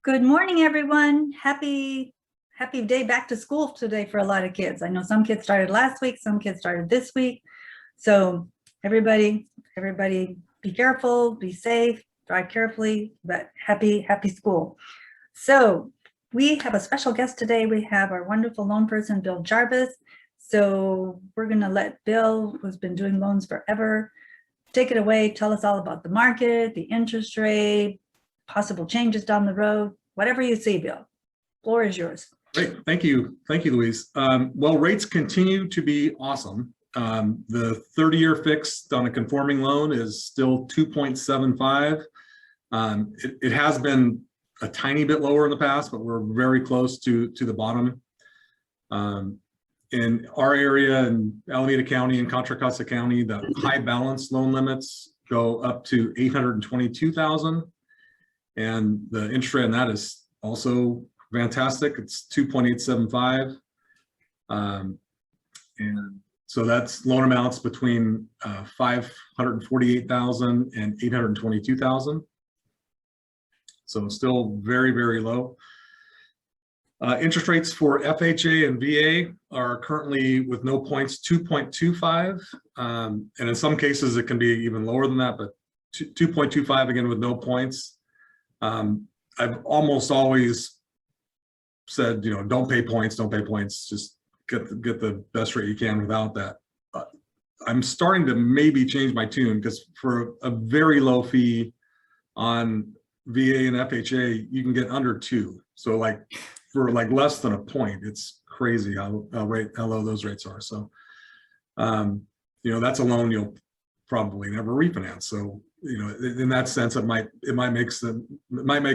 Good morning, everyone. Happy day back to school today for a lot of kids. I know some kids started last week, some kids started this week. So everybody be careful, be safe, drive carefully, but happy school. So we have a special guest today. We have our wonderful loan person, Bill Jarvis. So we're gonna let Bill, who's been doing loans forever, take it away. Tell us all about the market, the interest rate, possible changes down the road, whatever you see, Bill. Floor is yours. Great, thank you, Louise. Well, rates continue to be awesome. The 30-year fixed on a conforming loan is still 2.75. It has been a tiny bit lower in the past, but we're very close to the bottom. In our area in Alameda County and Contra Costa County, the high balance loan limits go up to $822,000. And the interest rate on that is also fantastic. It's 2.875. And so that's loan amounts between $548,000 and $822,000. So still very, very low. Interest rates for FHA and VA are currently, with no points, 2.25. And in some cases, it can be even lower than that, but 2.25 again with no points. I've almost always said, don't pay points, just get the best rate you can without that. But I'm starting to maybe change my tune, because for a very low fee on VA and FHA, you can get under 2. So for less than a point, it's crazy how low those rates are. So, that's a loan you'll probably never refinance. So, in that sense, it might make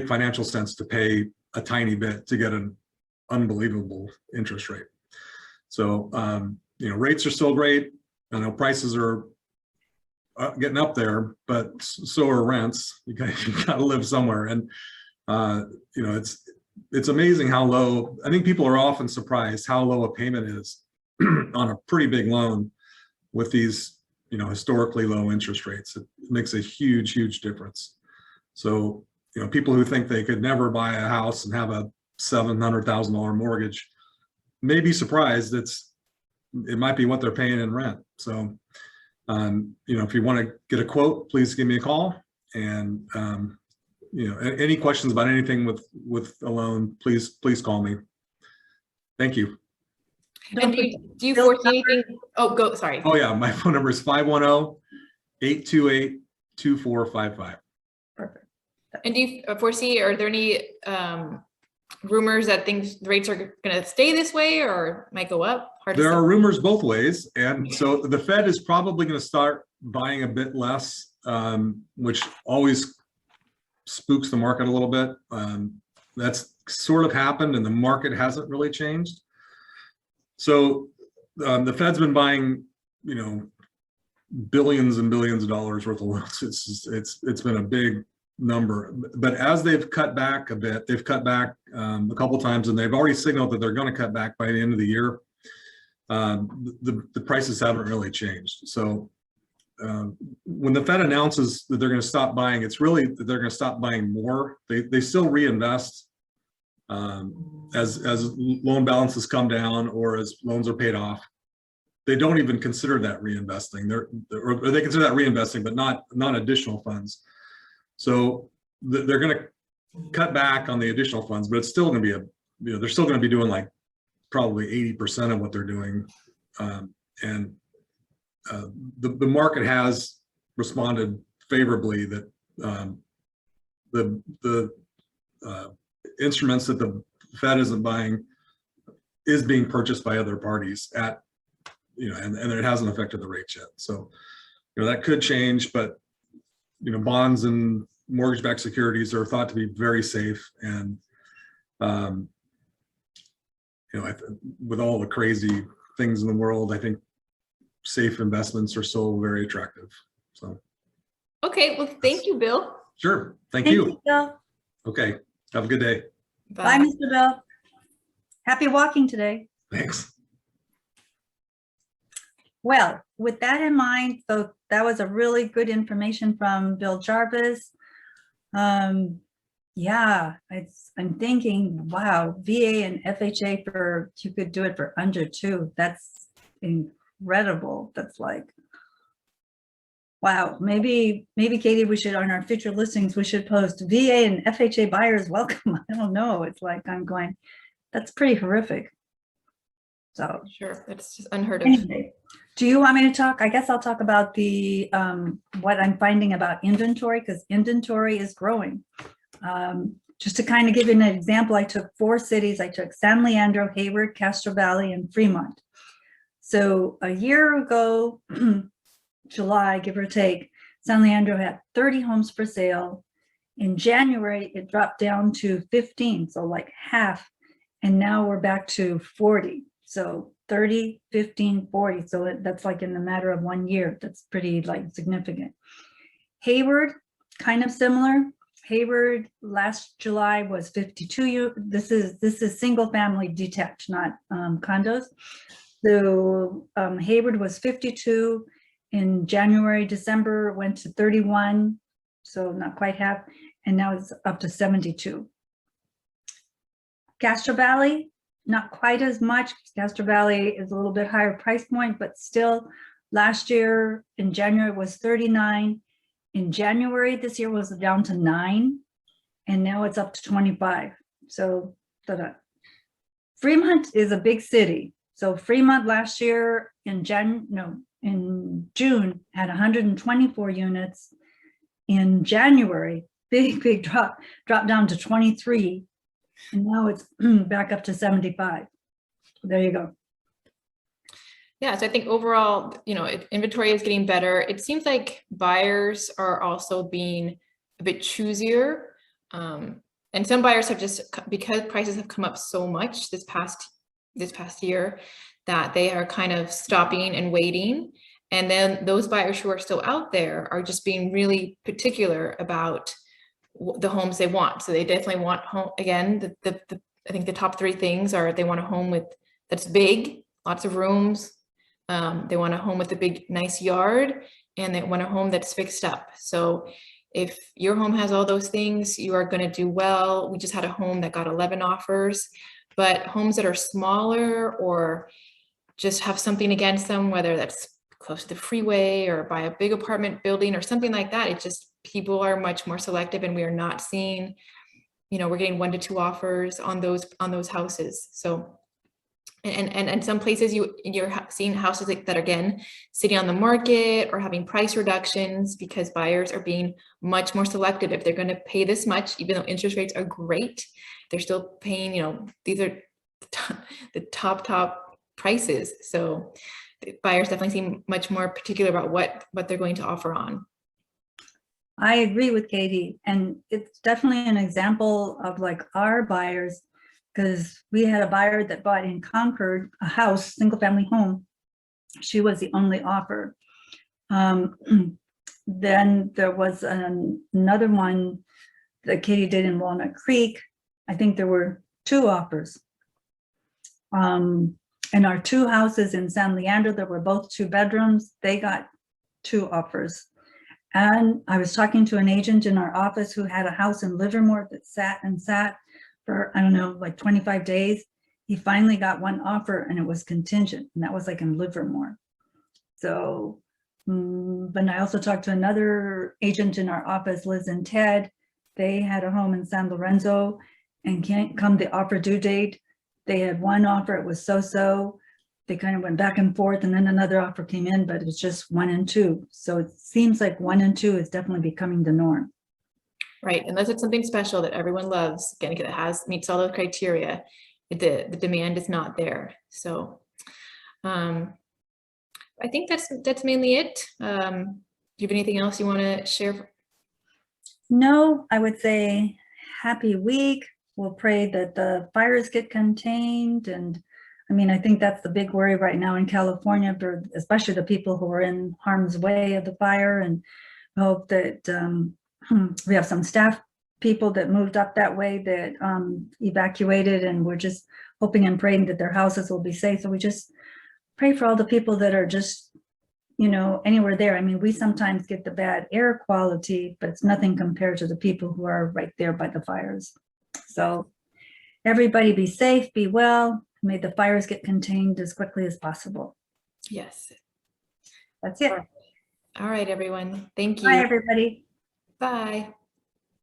financial sense to pay a tiny bit to get an unbelievable interest rate. So, rates are still great. I know prices are getting up there, but so are rents. You got to live somewhere, and it's amazing how low. I think people are often surprised how low a payment is on a pretty big loan with these historically low interest rates. It makes a huge difference. So, people who think they could never buy a house and have a $700,000 mortgage may be surprised. It might be what they're paying in rent. So, if you want to get a quote, please give me a call. And, any questions about anything with a loan, please call me. Thank you. And do you foresee anything? Oh, go. Sorry. Oh yeah, my phone number is 510-828-2455. Perfect. And do you foresee? Are there any rumors that the rates are going to stay this way or might go up? There are rumors both ways, and so the Fed is probably going to start buying a bit less, which always spooks the market a little bit. That's sort of happened, and the market hasn't really changed. So the Fed's been buying, billions and billions of dollars worth of loans. It's been a big number. But as they've cut back a bit, they've cut back a couple of times, and they've already signaled that they're going to cut back by the end of the year. The prices haven't really changed. So when the Fed announces that they're going to stop buying, it's really that they're going to stop buying more. They still reinvest. As loan balances come down or as loans are paid off. They don't even consider that reinvesting. Or they consider that reinvesting, but not additional funds. So they're going to cut back on the additional funds, but it's still going to be they're still going to be doing probably 80% of what they're doing. And the market has responded favorably that the instruments that the Fed isn't buying is being purchased by other parties at, and it hasn't affected the rates yet. So, that could change, but, bonds and mortgage-backed securities are thought to be very safe. And, with all the crazy things in the world, I think safe investments are still very attractive. So. Okay. Well, thank you, Bill. Sure. Thank you. Bill. Okay. Have a good day. Bye, Mr. Bill. Happy walking today. Thanks. Well, with that in mind, so that was a really good information from Bill Jarvis. Yeah, I'm thinking, wow, VA and FHA you could do it for under 2. That's incredible. That's like, wow, maybe Katie, we should, on our future listings, we should post VA and FHA buyers welcome. I don't know. It's like, I'm going, that's pretty horrific. So Sure, that's just unheard of. anyway, do you want me to talk? I guess I'll talk about the what I'm finding about inventory, because inventory is growing. Just to kind of give you an example, I took 4 cities. I took San Leandro, Hayward, Castro Valley, and Fremont. So a year ago, July, give or take, San Leandro had 30 homes for sale. In January, it dropped down to 15, so like half. And now we're back to 40. So 30, 15, 40. So that's like in the matter of 1 year. That's pretty like significant. Hayward, kind of similar. Hayward last July was 52. This is single family detached, not condos. So Hayward was 52 in January. December went to 31, so not quite half, and now it's up to 72. Castro Valley, not quite as much. Castro Valley is a little bit higher price point, but still last year in January was 39. In January this year was down to 9, and now it's up to 25. So Fremont is a big city. So Fremont last year in June had 124 units. In January, big drop down to 23, and now it's back up to 75. There you go. Yeah, so I think overall, inventory is getting better. It seems like buyers are also being a bit choosier. And some buyers have just, because prices have come up so much this past year, that they are kind of stopping and waiting. And then those buyers who are still out there are just being really particular about the homes they want. So they definitely want home, again, I think the top 3 things are, they want a home that's big, lots of rooms. They want a home with a big, nice yard, and they want a home that's fixed up. So if your home has all those things, you are going to do well. We just had a home that got 11 offers, but homes that are smaller or just have something against them, whether that's close to the freeway or by a big apartment building or something like that, it just, people are much more selective, and we are not seeing, we're getting 1 to 2 offers on those houses. So and some places you're seeing houses that are, again, sitting on the market or having price reductions because buyers are being much more selective. If they're going to pay this much, even though interest rates are great, they're still paying, these are the top prices. So buyers definitely seem much more particular about what they're going to offer on. I agree with Katie, and it's definitely an example of like our buyers, because we had a buyer that bought in Concord a house, single family home. She was the only offer. Then there was another one that Katie did in Walnut Creek. I think there were 2 offers. And our 2 houses in San Leandro that were both 2 bedrooms, they got 2 offers. And I was talking to an agent in our office who had a house in Livermore that sat for, I don't know, like 25 days. He finally got 1 offer, and it was contingent, and that was like in Livermore. So, but I also talked to another agent in our office, Liz and Ted. They had a home in San Lorenzo, and can't come the offer due date. They had 1 offer, it was so-so. They kind of went back and forth, and then another offer came in, but it was just 1 and 2. So it seems like 1 and 2 is definitely becoming the norm. Right, unless it's something special that everyone loves, again, it meets all those criteria, the demand is not there. So I think that's mainly it. Do you have anything else you want to share? No, I would say happy week. We'll pray that the fires get contained. And I mean, I think that's the big worry right now in California, for especially the people who are in harm's way of the fire. And I hope that we have some staff people that moved up that way that evacuated, and we're just hoping and praying that their houses will be safe. So we just pray for all the people that are just anywhere there. I mean, we sometimes get the bad air quality, but it's nothing compared to the people who are right there by the fires. So everybody be safe, be well. May the fires get contained as quickly as possible. Yes. That's it. All right, everyone. Thank Bye, you. everybody. Bye.